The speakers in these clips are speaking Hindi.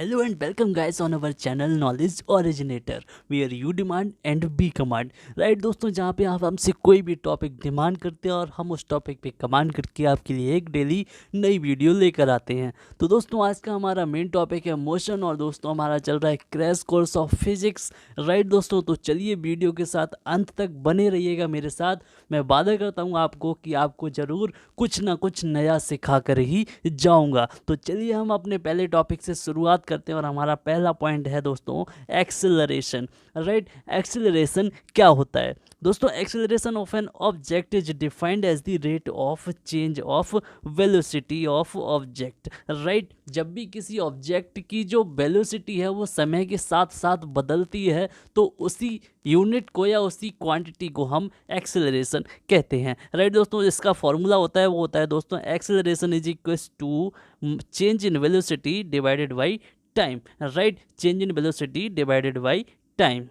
Hello and welcome guys on our channel Knowledge Originator where you demand and we command। Right दोस्तों, जहाँ पे आप हमसे कोई भी टॉपिक डिमांड करते हैं और हम उस टॉपिक पे कमांड करके आपके लिए एक डेली नई वीडियो लेकर आते हैं। तो दोस्तों आज का हमारा मेन टॉपिक है मोशन और दोस्तों हमारा चल रहा है crash course of physics. Right दोस्तों, तो चलिए वीडियो के साथ अंत तक बने रहिएगा मेरे साथ। मैं वादा करता हूँ आपको कि आपको ज़रूर कुछ ना कुछ नया सिखा कर ही जाऊँगा। तो चलिए हम अपने पहले टॉपिक से शुरुआत करते हैं और हमारा पहला पॉइंट है दोस्तों एक्सेलरेशन। राइट, एक्सेलरेशन क्या होता है दोस्तों? Acceleration of an object is defined as the rate of change of velocity of object. Right, जब भी किसी ऑब्जेक्ट की जो वेलोसिटी है वो समय के साथ साथ बदलती है तो उसी यूनिट को या उसी क्वांटिटी को हम एक्सेलरेशन कहते हैं। राइट दोस्तों, इसका फॉर्मूला होता है वो होता है दोस्तों acceleration is equals to change in velocity divided by time. Right, change in velocity divided by time.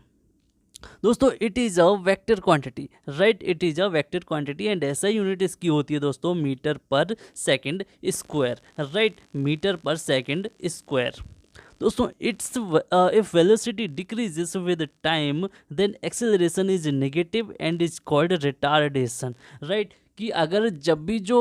दोस्तों it is a vector quantity. Right, it is a vector quantity and ऐसा यूनिट इसकी होती है दोस्तों metre per second square. Right, metre per second square. दोस्तों it's if velocity decreases with time then acceleration is negative and is called retardation. Right, कि अगर जब भी जो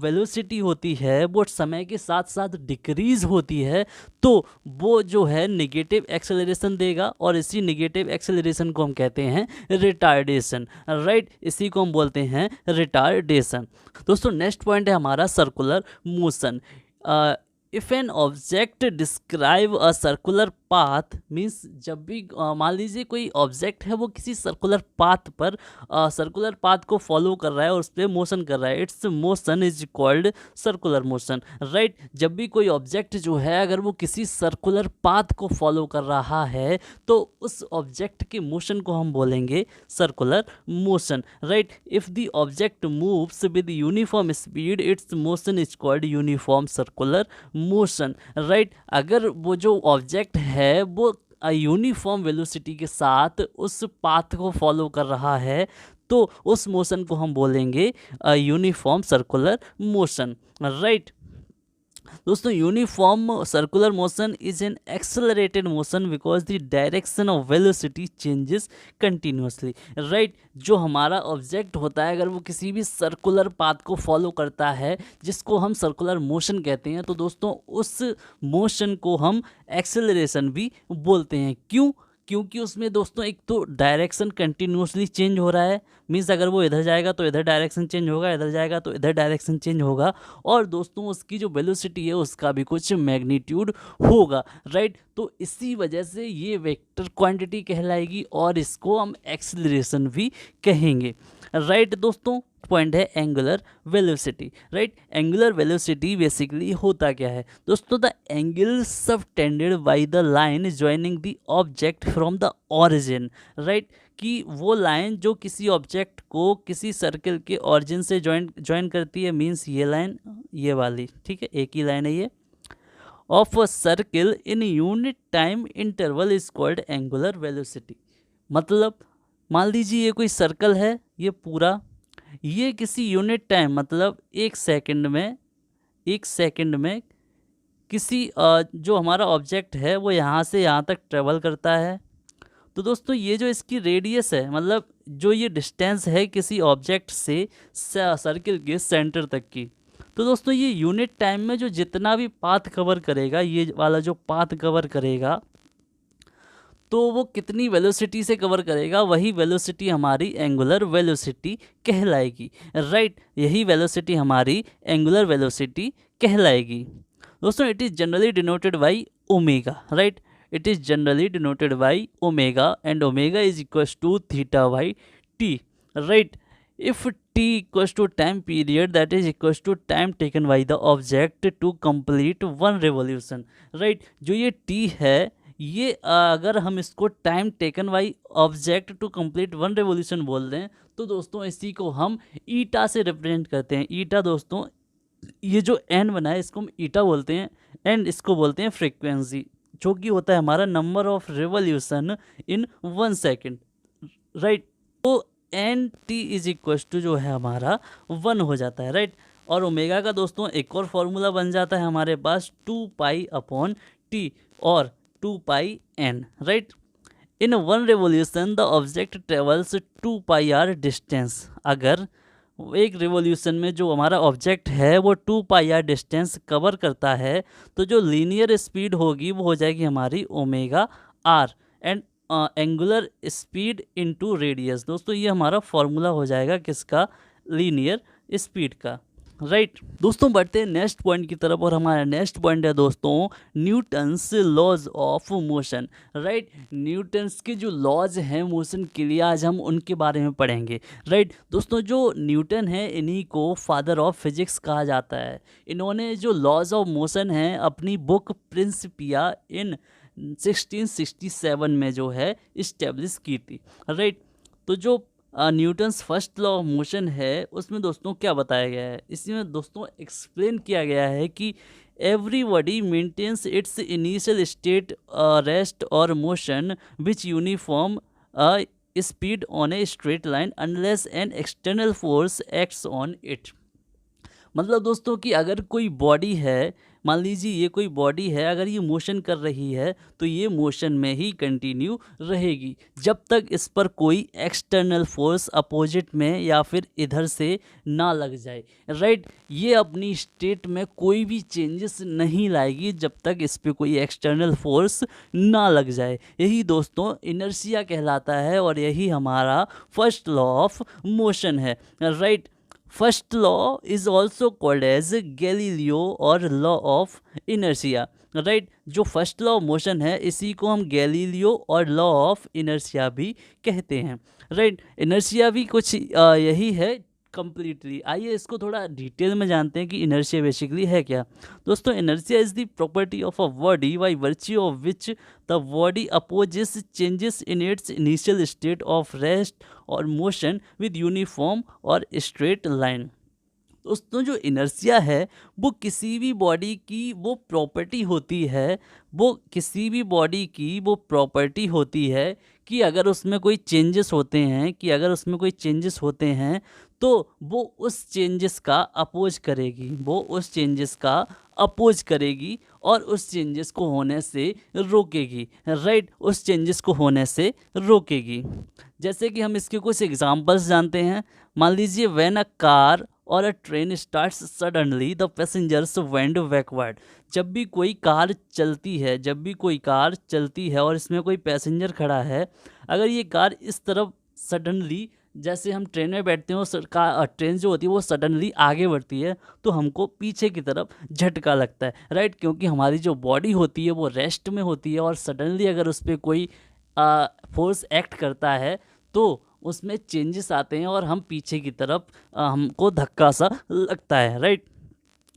वेलोसिटी होती है वो समय के साथ साथ डिक्रीज होती है तो वो जो है नेगेटिव एक्सेलरेशन देगा और इसी नेगेटिव एक्सेलरेशन को हम कहते हैं रिटार्डेशन। राइट, इसी को हम बोलते हैं रिटार्डेशन। दोस्तों नेक्स्ट पॉइंट है हमारा circular motion. If an object describe a circular path means जब भी मान लीजिए कोई ऑब्जेक्ट है वो किसी सर्कुलर पाथ पर सर्कुलर पाथ को फॉलो कर रहा है और उस पर मोशन कर रहा है, it's motion is called circular motion. Right, जब भी कोई ऑब्जेक्ट जो है अगर वो किसी सर्कुलर पाथ को फॉलो कर रहा है तो उस ऑब्जेक्ट के मोशन को हम बोलेंगे circular motion. Right, if the object moves with uniform speed it's motion is called uniform circular motion. Right, अगर वो जो ऑब्जेक्ट है वो यूनिफॉर्म वेलोसिटी के साथ उस पाथ को फॉलो कर रहा है तो उस मोशन को हम बोलेंगे यूनिफॉर्म सर्कुलर मोशन। राइट दोस्तों, uniform circular motion is an accelerated motion because the direction of velocity changes continuously. Right, जो हमारा ऑब्जेक्ट होता है अगर वो किसी भी सर्कुलर पाथ को फॉलो करता है जिसको हम सर्कुलर मोशन कहते हैं तो दोस्तों उस मोशन को हम एक्सेलरेशन भी बोलते हैं। क्यों? क्योंकि उसमें दोस्तों एक तो डायरेक्शन कंटिन्यूसली चेंज हो रहा है, मीन्स अगर वो इधर जाएगा तो इधर डायरेक्शन चेंज होगा, इधर जाएगा तो इधर डायरेक्शन चेंज होगा और दोस्तों उसकी जो वेलोसिटी है उसका भी कुछ मैग्नीट्यूड होगा। राइट, तो इसी वजह से ये वेक्टर क्वांटिटी कहलाएगी और इसको हम एक्सेलरेशन भी कहेंगे। राइट दोस्तों, पॉइंट है angular velocity. Right, angular velocity basically होता क्या है दोस्तों? The angle subtended by the line joining the object from the origin. Right, कि वो लाइन जो किसी ऑब्जेक्ट को किसी सर्कल के ओरिजिन से ज्वाइन करती है, मीन्स ये लाइन ये वाली, ठीक है, एक ही लाइन है ये, of a circle in unit time interval is called angular velocity. मतलब मान लीजिए ये कोई सर्कल है, ये पूरा, ये किसी यूनिट टाइम मतलब एक सेकंड में किसी जो हमारा ऑब्जेक्ट है वो यहाँ से यहाँ तक ट्रेवल करता है। तो दोस्तों ये जो इसकी रेडियस है मतलब जो ये डिस्टेंस है किसी ऑब्जेक्ट से सर्किल के सेंटर तक की, तो दोस्तों ये यूनिट टाइम में जो जितना भी पाथ कवर करेगा, ये वाला जो पाथ कवर करेगा तो वो कितनी वेलोसिटी से कवर करेगा, वही वेलोसिटी हमारी एंगुलर वेलोसिटी कहलाएगी। राइट, यही वेलोसिटी हमारी एंगुलर वेलोसिटी कहलाएगी। दोस्तों it is generally denoted by omega. Right, it is generally denoted by omega and omega is equals to theta by T. Right, if T equals to time period that is equals to time taken by the object to complete one revolution. Right, जो ये टी है ये अगर हम इसको time taken by object to complete one revolution बोल दें तो दोस्तों इसी को हम ईटा से रिप्रेजेंट करते हैं। ईटा दोस्तों ये जो एन बना है इसको हम ईटा बोलते हैं एंड इसको बोलते हैं फ्रीक्वेंसी, जो कि होता है हमारा number of revolution in 1 second. Right, तो N T is equal to जो है हमारा 1 हो जाता है। राइट, और ओमेगा का दोस्तों एक और फॉर्मूला बन जाता है हमारे पास 2 पाई अपॉन t और 2 pi n, right? In one revolution the object travels 2 pi r distance. अगर एक रिवॉल्यूशन में जो हमारा ऑब्जेक्ट है वो 2 पाई आर डिस्टेंस कवर करता है, तो जो लीनियर स्पीड होगी वो हो जाएगी हमारी omega R, and angular speed into radius. दोस्तों ये हमारा फॉर्मूला हो जाएगा किसका, लीनियर स्पीड का, राइट। दोस्तों बढ़ते हैं नेक्स्ट पॉइंट की तरफ, और हमारा नेक्स्ट पॉइंट है दोस्तों Newton's laws of motion, right. Newton's के जो लॉज हैं मोशन के लिए आज हम उनके बारे में पढ़ेंगे, राइट। दोस्तों जो न्यूटन है इन्हीं को फादर ऑफ फिजिक्स कहा जाता है। इन्होंने जो लॉज ऑफ मोशन हैं अपनी बुक प्रिंसिपिया इन 1667 में जो है इस्टेब्लिश की थी, राइट। तो जो Newton's first law of motion है उसमें दोस्तों क्या बताया गया है, इसमें दोस्तों एक्सप्लेन किया गया है कि everybody maintains its initial state rest or motion which uniform speed on a straight line unless an external force acts on it. मतलब दोस्तों कि अगर कोई बॉडी है, मान लीजिए ये कोई बॉडी है, अगर ये मोशन कर रही है तो ये मोशन में ही कंटिन्यू रहेगी जब तक इस पर कोई एक्सटर्नल फोर्स अपोजिट में या फिर इधर से ना लग जाए, राइट। ये अपनी स्टेट में कोई भी चेंजेस नहीं लाएगी जब तक इस पर कोई एक्सटर्नल फोर्स ना लग जाए। यही दोस्तों इनर्शिया कहलाता है और यही हमारा फर्स्ट लॉ ऑफ मोशन है, right. First law is also called as Galileo और लॉ ऑफ इनर्शिया, राइट। जो फर्स्ट लॉ ऑफ मोशन है इसी को हम गैलीलियो और लॉ ऑफ इनर्शिया भी कहते हैं, राइट। इनर्शिया भी कुछ यही है कंप्लीटली। आइए इसको थोड़ा डिटेल में जानते हैं कि इनर्शिया बेसिकली है क्या। दोस्तों inertia is the property of a body by virtue of which the body opposes changes in its initial state of rest or motion with uniform और स्ट्रेट लाइन। दोस्तों जो इनर्शिया है वो किसी भी बॉडी की वो प्रॉपर्टी होती है, वो किसी भी बॉडी की वो प्रॉपर्टी होती है कि अगर उसमें कोई चेंजेस होते हैं, कि अगर उसमें कोई चेंजेस होते हैं तो वो उस चेंजेस का अपोज करेगी, वो उस चेंजेस का अपोज करेगी और उस चेंजेस को होने से रोकेगी, राइट। उस चेंजेस को होने से रोकेगी। जैसे कि हम इसके कुछ एग्जांपल्स जानते हैं। मान लीजिए व्हेन अ कार और a train starts suddenly the passengers went backward. जब भी कोई कार चलती है, जब भी कोई कार चलती है और इसमें कोई पैसेंजर खड़ा है, अगर ये कार इस तरफ सडनली, जैसे हम ट्रेन में बैठते हैं ट्रेन जो होती है वो सडनली आगे बढ़ती है तो हमको पीछे की तरफ झटका लगता है, राइट। क्योंकि हमारी जो बॉडी होती है वो रेस्ट में होती है और सडनली अगर उस पर कोई फोर्स एक्ट करता है तो उसमें चेंजेस आते हैं और हम पीछे की तरफ हमको धक्का सा लगता है, right.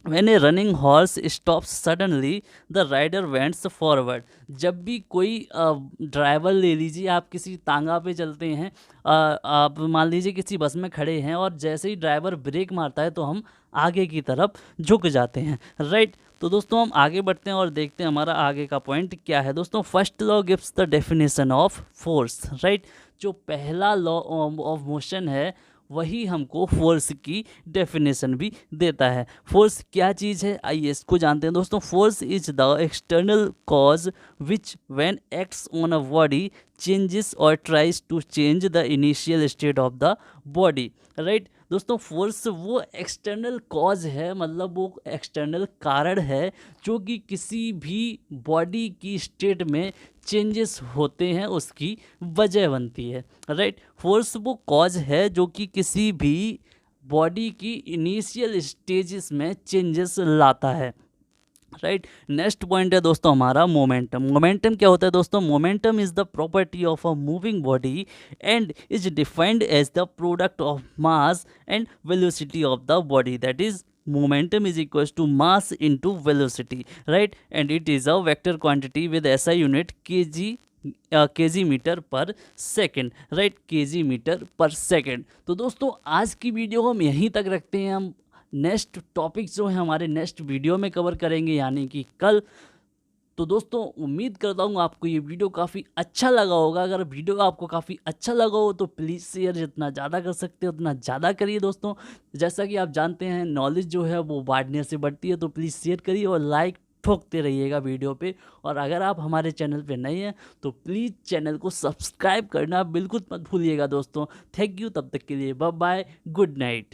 When a running horse stops suddenly, the rider wends forward. जब भी कोई ड्राइवर ले लीजिए, आप किसी तांगा पे चलते हैं, आप मान लीजिए किसी बस में खड़े हैं और जैसे ही ड्राइवर ब्रेक मारता है तो हम आगे की तरफ झुक जाते हैं, राइट। तो दोस्तों हम आगे बढ़ते हैं और देखते हैं हमारा आगे का पॉइंट क्या है। दोस्तों first law gives the definition of force, right. जो पहला लॉ ऑफ मोशन है वही हमको फोर्स की डेफिनेशन भी देता है। फोर्स क्या चीज़ है आइए इसको जानते हैं। दोस्तों force is the external cause which when acts on a body changes or tries to change the initial state of the body, right. दोस्तों फोर्स वो एक्सटर्नल कॉज है, मतलब वो एक्सटर्नल कारण है जो कि किसी भी बॉडी की स्टेट में चेंजेस होते हैं उसकी वजह बनती है, राइट। फोर्स वो कॉज है जो कि किसी भी बॉडी की इनिशियल स्टेजेस में चेंजेस लाता है, राइट। नेक्स्ट पॉइंट है दोस्तों हमारा मोमेंटम। मोमेंटम क्या होता है दोस्तों? Momentum is the property of a moving body and is defined as the product of mass and velocity of the body, that is momentum is equals to mass into velocity, right, and it is a vector quantity with SI unit kg metre per second, right, kg metre per second. तो दोस्तों आज की वीडियो हम यहीं तक रखते हैं। हम नेक्स्ट टॉपिक्स जो है हमारे नेक्स्ट वीडियो में कवर करेंगे यानी कि कल। तो दोस्तों उम्मीद करता हूँ आपको ये वीडियो काफ़ी अच्छा लगा होगा। अगर वीडियो आपको काफ़ी अच्छा लगा हो तो प्लीज़ शेयर जितना ज़्यादा कर सकते हो उतना ज़्यादा करिए दोस्तों। जैसा कि आप जानते हैं नॉलेज जो है वो बांटने से बढ़ती है, तो प्लीज़ शेयर करिए और लाइक ठोकते रहिएगा वीडियो पे। और अगर आप हमारे चैनल पे नए हैं तो प्लीज़ चैनल को सब्सक्राइब करना बिल्कुल मत भूलिएगा दोस्तों। थैंक यू, तब तक के लिए बाय बाय, गुड नाइट।